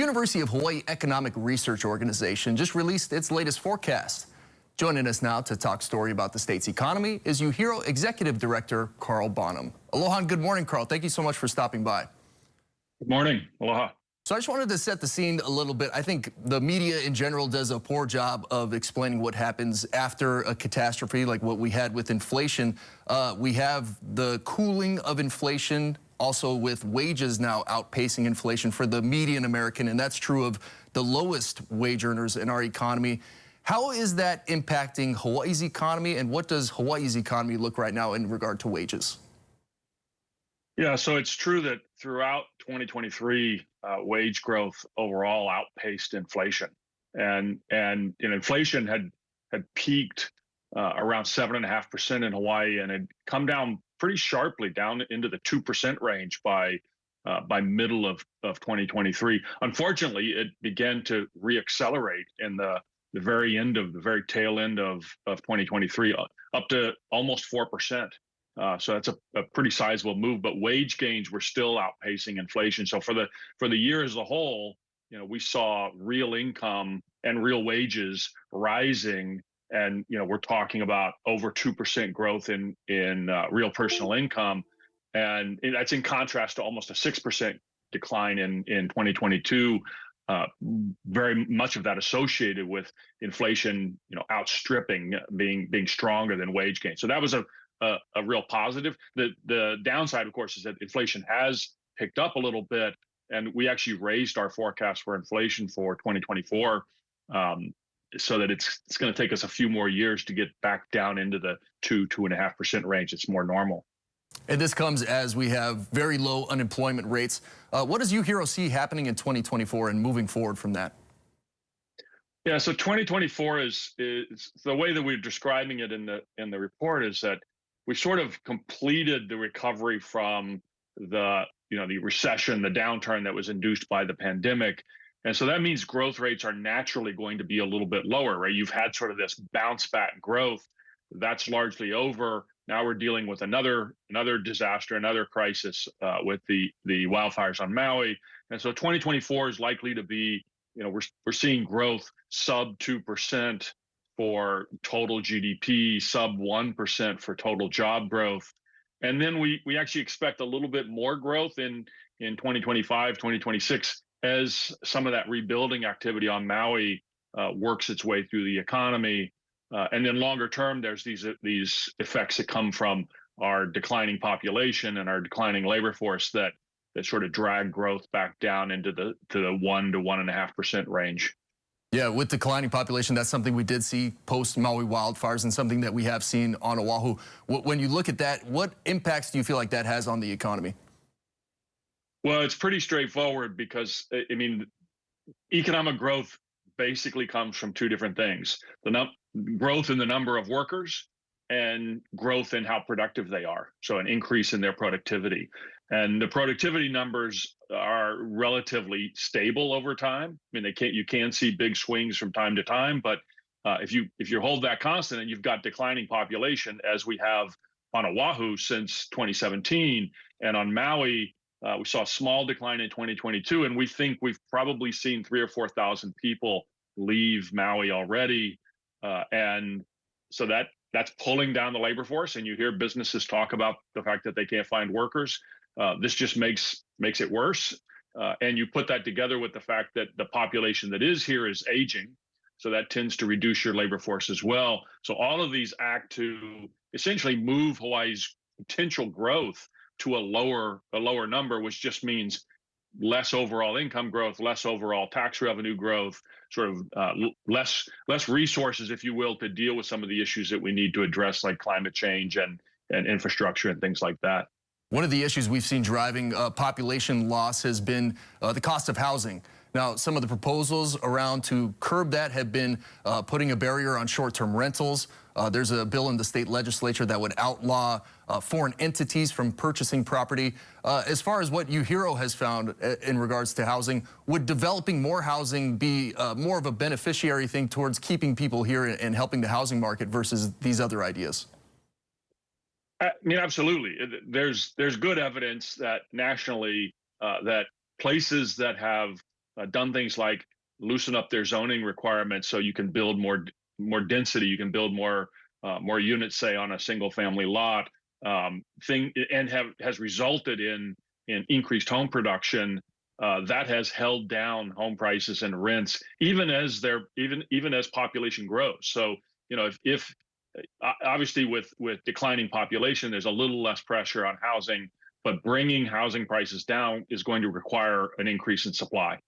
The University of Hawaii Economic Research Organization just released its latest forecast. Joining us now to talk story about the state's economy is UHERO Executive Director Carl Bonham. Aloha and good morning, Carl. Thank you so much for stopping by. Good morning. Aloha. So I just wanted to set the scene a little bit. I think the media in general does a poor job of explaining what happens after a catastrophe like what we had with inflation. We have the cooling of inflation, also with wages now outpacing inflation for the median American, and that's true of the lowest wage earners in our economy. How is that impacting Hawaii's economy, and what does Hawaii's economy look right now in regard to wages? Yeah, so it's true that throughout 2023, wage growth overall outpaced inflation, and inflation had peaked around 7.5% in Hawaii, and had come down pretty sharply down into the 2% range by middle of 2023. Unfortunately, it began to reaccelerate in the very tail end of 2023, up to almost 4%. So that's a pretty sizable move, but wage gains were still outpacing inflation. So for the year as a whole, we saw real income and real wages rising, and we're talking about over 2% growth in real personal income, and that's in contrast to almost a 6% decline in 2022. Very much of that associated with inflation, outstripping, being stronger than wage gain. So that was a real positive. The downside, of course, is that inflation has picked up a little bit, and we actually raised our forecast for inflation for 2024, so that it's going to take us a few more years to get back down into the 2.5% range. It's more normal. And this comes as we have very low unemployment rates. What does UHERO see happening in 2024 and moving forward from that? Yeah, so 2024 is the way that we're describing it in the report is that we sort of completed the recovery from the recession, the downturn that was induced by the pandemic. And so that means growth rates are naturally going to be a little bit lower, right? You've had sort of this bounce back growth. That's largely over. Now we're dealing with another disaster, another crisis with the wildfires on Maui. And so 2024 is likely to be, we're seeing growth sub 2% for total GDP, sub 1% for total job growth. And then we actually expect a little bit more growth in 2025, 2026, as some of that rebuilding activity on Maui works its way through the economy. And then longer term, there's these effects that come from our declining population and our declining labor force that sort of drag growth back down into the 1 to 1.5% range. Yeah, with declining population, that's something we did see post Maui wildfires and something that we have seen on Oahu. When you look at that, what impacts do you feel like that has on the economy? Well, it's pretty straightforward because, economic growth basically comes from two different things: growth in the number of workers and growth in how productive they are. So an increase in their productivity. And the productivity numbers are relatively stable over time. You can see big swings from time to time, but if you hold that constant and you've got declining population, as we have on Oahu since 2017, and on Maui, we saw a small decline in 2022, and we think we've probably seen 3,000 or 4,000 people leave Maui already, and so that's pulling down the labor force. And you hear businesses talk about the fact that they can't find workers. This just makes it worse. And you put that together with the fact that the population that is here is aging, so that tends to reduce your labor force as well. So all of these act to essentially move Hawaii's potential growth to a lower number, which just means less overall income growth, less overall tax revenue growth, sort of less resources, if you will, to deal with some of the issues that we need to address, like climate change and infrastructure and things like that. One of the issues we've seen driving population loss has been the cost of housing. Now, some of the proposals around to curb that have been putting a barrier on short-term rentals. There's a bill in the state legislature that would outlaw foreign entities from purchasing property. As far as what UHERO has found in regards to housing, would developing more housing be more of a beneficiary thing towards keeping people here and helping the housing market versus these other ideas? I mean, absolutely. There's good evidence that nationally that places that have done things like loosen up their zoning requirements so you can build more density, you can build more units, say, on a single family lot. Has resulted in increased home production that has held down home prices and rents, even as population grows. So if obviously with declining population, there's a little less pressure on housing, but bringing housing prices down is going to require an increase in supply.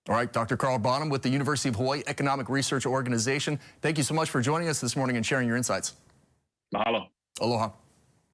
All right, Dr. Carl Bonham with the University of Hawaii Economic Research Organization. Thank you so much for joining us this morning and sharing your insights. Mahalo. Aloha.